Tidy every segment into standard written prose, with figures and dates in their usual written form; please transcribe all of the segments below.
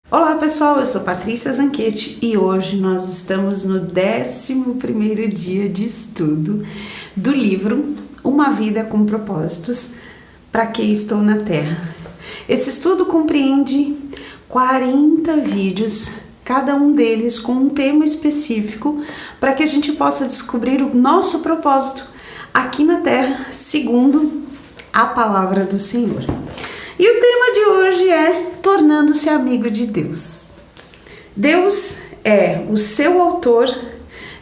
Olá pessoal, eu sou Patrícia Zanchetti e hoje nós estamos no 11º dia de estudo do livro Uma Vida com Propósitos, Para Que Estou na Terra. Esse estudo compreende 40 vídeos, cada um deles com um tema específico, para que a gente possa descobrir o nosso propósito aqui na Terra, segundo a palavra do Senhor. E o tema de hoje é tornando-se amigo de Deus. Deus é o seu autor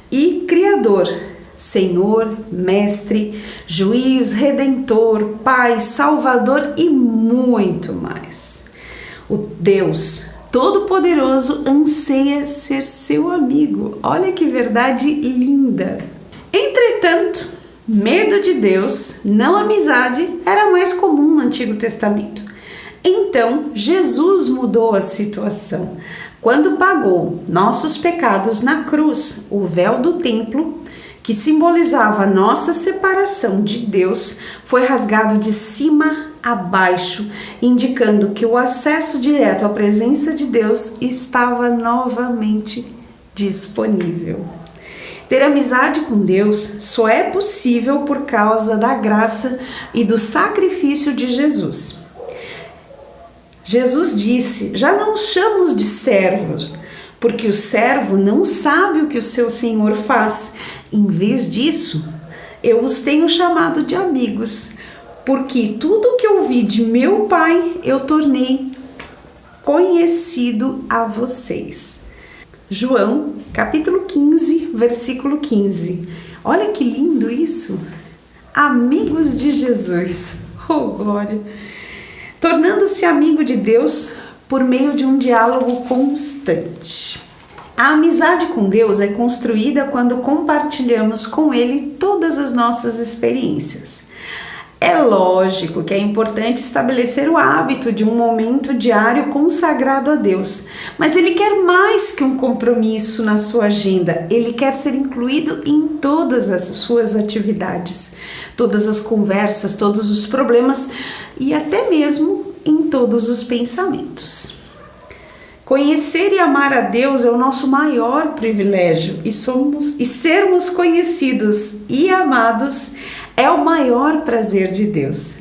e criador, Senhor, mestre, juiz, redentor, pai, salvador e muito mais. O Deus Todo-Poderoso anseia ser seu amigo. Olha que verdade linda! Entretanto, medo de Deus, não amizade, era mais comum no Antigo Testamento. Então, Jesus mudou a situação. Quando pagou nossos pecados na cruz, o véu do templo, que simbolizava a nossa separação de Deus, foi rasgado de cima a baixo, indicando que o acesso direto à presença de Deus estava novamente disponível. Ter amizade com Deus só é possível por causa da graça e do sacrifício de Jesus. Jesus disse: já não os chamo de servos, porque o servo não sabe o que o seu senhor faz. Em vez disso, eu os tenho chamado de amigos, porque tudo o que ouvi de meu Pai eu tornei conhecido a vocês. João, capítulo 15, versículo 15. Olha que lindo isso! Amigos de Jesus. Oh, glória! Tornando-se amigo de Deus por meio de um diálogo constante. A amizade com Deus é construída quando compartilhamos com Ele todas as nossas experiências. É lógico que é importante estabelecer o hábito de um momento diário consagrado a Deus, mas Ele quer mais que um compromisso na sua agenda. Ele quer ser incluído em todas as suas atividades, todas as conversas, todos os problemas e até mesmo em todos os pensamentos. Conhecer e amar a Deus é o nosso maior privilégio e sermos conhecidos e amados é o maior prazer de Deus.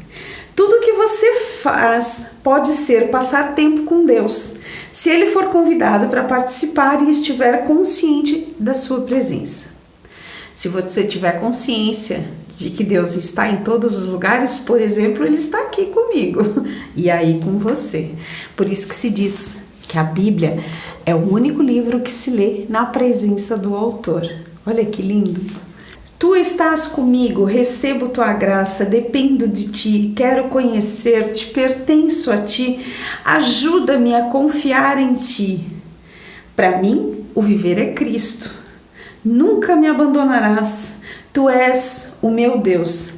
Tudo que você faz pode ser passar tempo com Deus, se Ele for convidado para participar e estiver consciente da sua presença. Se você tiver consciência de que Deus está em todos os lugares, por exemplo, Ele está aqui comigo e aí com você. Por isso que se diz que a Bíblia é o único livro que se lê na presença do autor. Olha que lindo! Tu estás comigo, recebo tua graça, dependo de ti, quero conhecer-te, pertenço a ti, ajuda-me a confiar em ti. Para mim, o viver é Cristo. Nunca me abandonarás, tu és o meu Deus.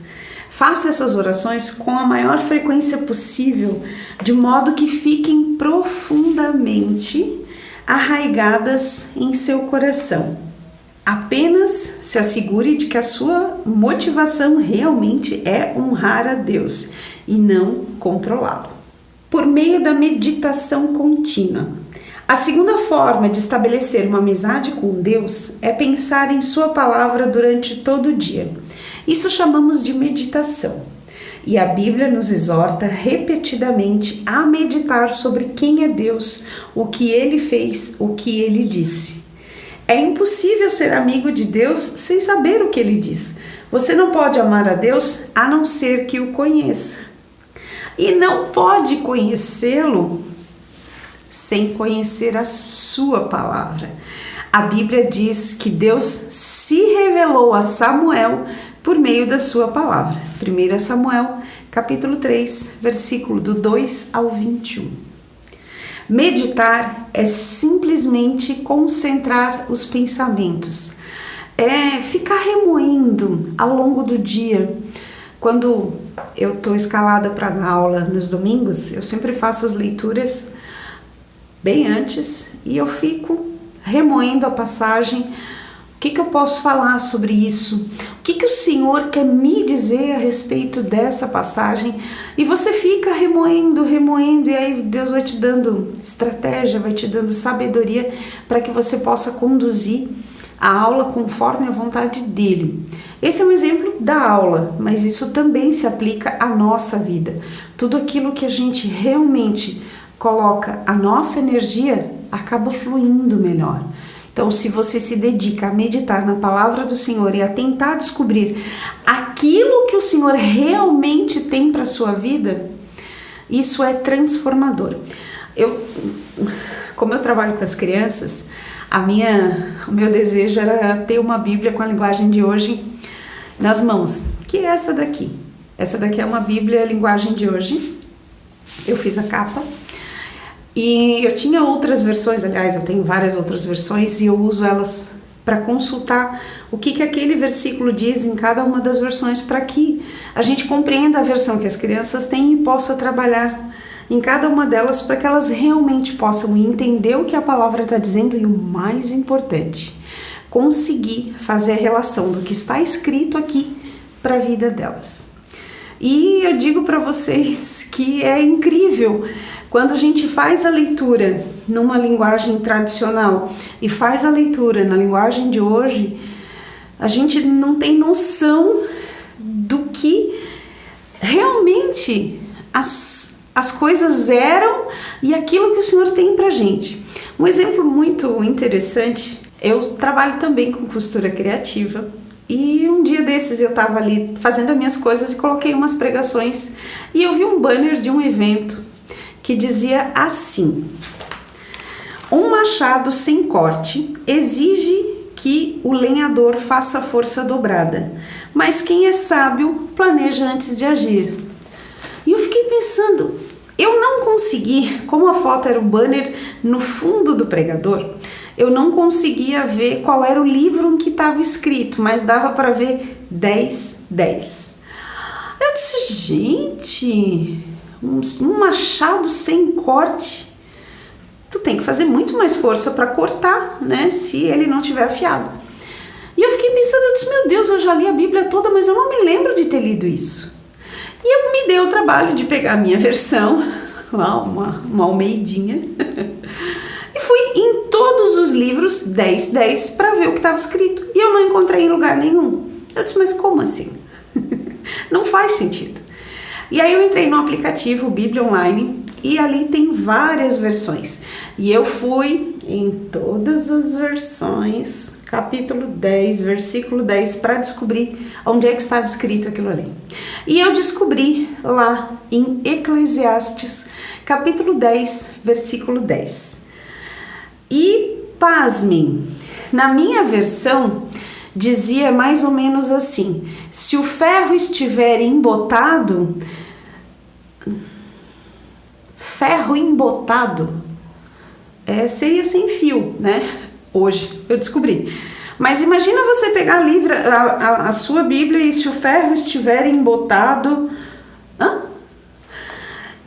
Faça essas orações com a maior frequência possível, de modo que fiquem profundamente arraigadas em seu coração. Apenas se assegure de que a sua motivação realmente é honrar a Deus e não controlá-lo. Por meio da meditação contínua. A segunda forma de estabelecer uma amizade com Deus é pensar em sua palavra durante todo o dia. Isso chamamos de meditação. E a Bíblia nos exorta repetidamente a meditar sobre quem é Deus, o que Ele fez, o que Ele disse. É impossível ser amigo de Deus sem saber o que Ele diz. Você não pode amar a Deus a não ser que o conheça. E não pode conhecê-lo sem conhecer a sua palavra. A Bíblia diz que Deus se revelou a Samuel por meio da sua palavra. 1 Samuel, capítulo 3, versículo do 2 ao 21. Meditar é simplesmente concentrar os pensamentos, é ficar remoendo ao longo do dia. Quando eu estou escalada para dar aula nos domingos, eu sempre faço as leituras bem antes e eu fico remoendo a passagem, o que eu posso falar sobre isso? O que o Senhor quer me dizer a respeito dessa passagem? E você fica remoendo, e aí Deus vai te dando estratégia, vai te dando sabedoria para que você possa conduzir a aula conforme a vontade dele. Esse é um exemplo da aula, mas isso também se aplica à nossa vida. Tudo aquilo que a gente realmente coloca a nossa energia acaba fluindo melhor. Então, se você se dedica a meditar na palavra do Senhor e a tentar descobrir aquilo que o Senhor realmente tem para a sua vida, isso é transformador. Como eu trabalho com as crianças, o meu desejo era ter uma Bíblia com a linguagem de hoje nas mãos, que é essa daqui. Essa daqui é uma Bíblia linguagem de hoje. Eu fiz a capa. E eu tinha outras versões, aliás, eu tenho várias outras versões e eu uso elas para consultar o que aquele versículo diz em cada uma das versões para que a gente compreenda a versão que as crianças têm e possa trabalhar em cada uma delas para que elas realmente possam entender o que a palavra está dizendo e o mais importante, conseguir fazer a relação do que está escrito aqui para a vida delas. E eu digo para vocês que é incrível quando a gente faz a leitura numa linguagem tradicional e faz a leitura na linguagem de hoje, a gente não tem noção do que realmente as coisas eram e aquilo que o Senhor tem pra gente. Um exemplo muito interessante, eu trabalho também com costura criativa. E um dia desses eu estava ali fazendo as minhas coisas e coloquei umas pregações e eu vi um banner de um evento que dizia assim: um machado sem corte exige que o lenhador faça força dobrada, mas quem é sábio planeja antes de agir. E eu fiquei pensando, eu não consegui, como a foto era o banner no fundo do pregador, eu não conseguia ver qual era o livro em que estava escrito, mas dava para ver 10:10. Eu disse, gente, um machado sem corte, tu tem que fazer muito mais força para cortar, né, se ele não tiver afiado. E eu fiquei pensando, eu disse, meu Deus, eu já li a Bíblia toda, mas eu não me lembro de ter lido isso. E eu me dei o trabalho de pegar a minha versão, lá uma almeidinha, e fui em todos os livros 10:10 para ver o que estava escrito. E eu não encontrei em lugar nenhum. Eu disse, mas como assim? Não faz sentido. E aí eu entrei no aplicativo Bíblia Online e ali tem várias versões. E eu fui em todas as versões, capítulo 10, versículo 10, para descobrir onde é que estava escrito aquilo ali. E eu descobri lá em Eclesiastes, capítulo 10, versículo 10. E pasmem, na minha versão dizia mais ou menos assim: se o ferro estiver embotado, ferro embotado seria sem fio, né? Hoje eu descobri. Mas imagina você pegar a sua Bíblia e se o ferro estiver embotado.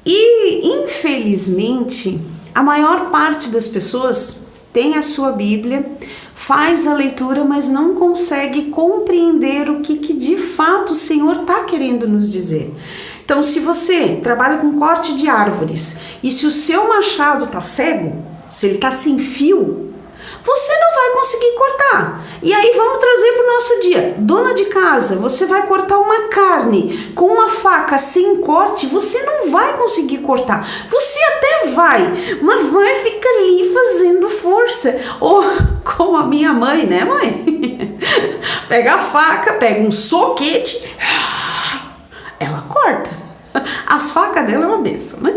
E infelizmente a maior parte das pessoas tem a sua Bíblia, faz a leitura, mas não consegue compreender o que de fato o Senhor está querendo nos dizer. Então, se você trabalha com corte de árvores e se o seu machado está cego, se ele está sem fio, você não vai conseguir cortar. E aí vamos trazer para o nosso dia. Dona de casa, você vai cortar uma carne com uma faca sem corte, você não vai conseguir cortar. Você até vai, mas vai ficar ali fazendo força. Ou como a minha mãe, né, mãe? Pega a faca, pega um soquete, ela corta. As facas dela é uma bênção, né?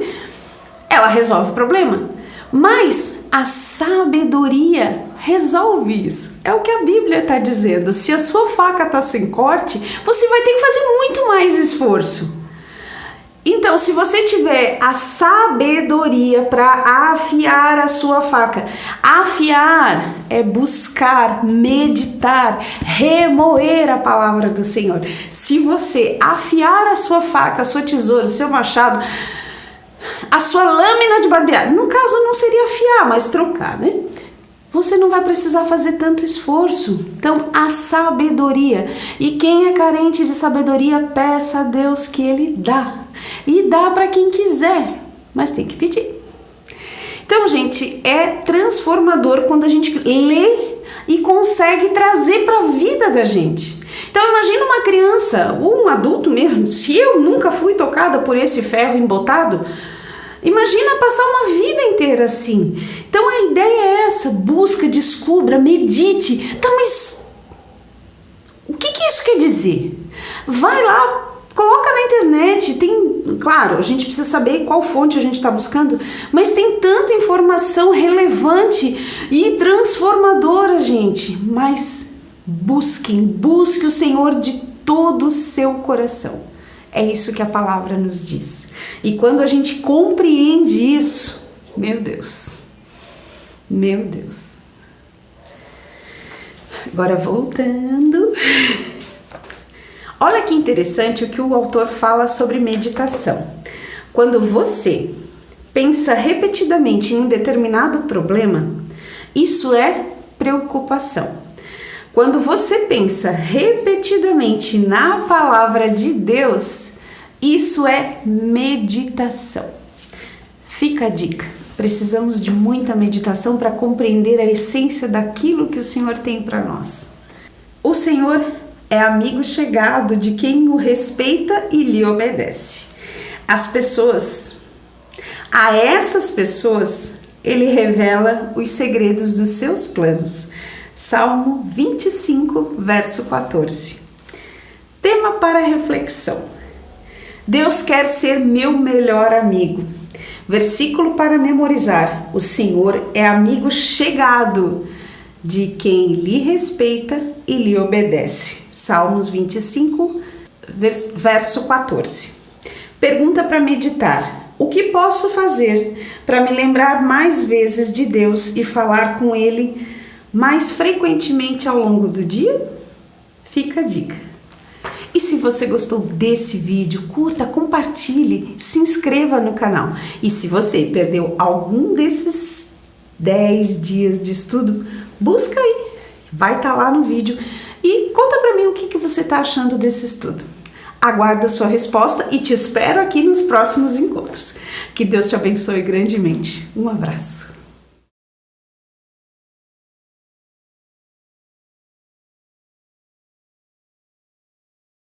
Ela resolve o problema. Mas a sabedoria resolve isso. É o que a Bíblia está dizendo. Se a sua faca está sem corte, você vai ter que fazer muito mais esforço. Então, se você tiver a sabedoria para afiar a sua faca, afiar é buscar, meditar, remoer a palavra do Senhor. Se você afiar a sua faca, a sua tesoura, o seu machado, a sua lâmina de barbear, no caso não seria afiar, mas trocar, né? você não vai precisar fazer tanto esforço. Então, a sabedoria. E quem é carente de sabedoria, peça a Deus que Ele dá. E dá para quem quiser, mas tem que pedir. Então, gente, é transformador quando a gente lê e consegue trazer para a vida da gente. Então, imagina uma criança ou um adulto mesmo, se eu nunca fui tocada por esse ferro embotado, imagina passar uma vida inteira assim. Então, a ideia é essa: busca, descubra, medite. Então, mas o que isso quer dizer? Vai lá, coloca na internet, claro, a gente precisa saber qual fonte a gente está buscando, mas tem tanta informação relevante e transformadora, gente. Mas busque o Senhor de todo o seu coração. É isso que a palavra nos diz. E quando a gente compreende isso, meu Deus. Agora voltando. Olha que interessante o que o autor fala sobre meditação. Quando você pensa repetidamente em um determinado problema, isso é preocupação. Quando você pensa repetidamente na palavra de Deus, isso é meditação. Fica a dica. Precisamos de muita meditação para compreender a essência daquilo que o Senhor tem para nós. O Senhor é amigo chegado de quem o respeita e lhe obedece. A essas pessoas, ele revela os segredos dos seus planos. Salmo 25, verso 14. Tema para reflexão. Deus quer ser meu melhor amigo. Versículo para memorizar. O Senhor é amigo chegado de quem lhe respeita e lhe obedece. Salmos 25, verso 14. Pergunta para meditar. O que posso fazer para me lembrar mais vezes de Deus e falar com Ele mais frequentemente ao longo do dia? Fica a dica. E se você gostou desse vídeo, curta, compartilhe, se inscreva no canal. E se você perdeu algum desses 10 dias de estudo, busca aí, vai estar lá no vídeo e conta pra mim o que você está achando desse estudo. Aguardo a sua resposta e te espero aqui nos próximos encontros. Que Deus te abençoe grandemente. Um abraço.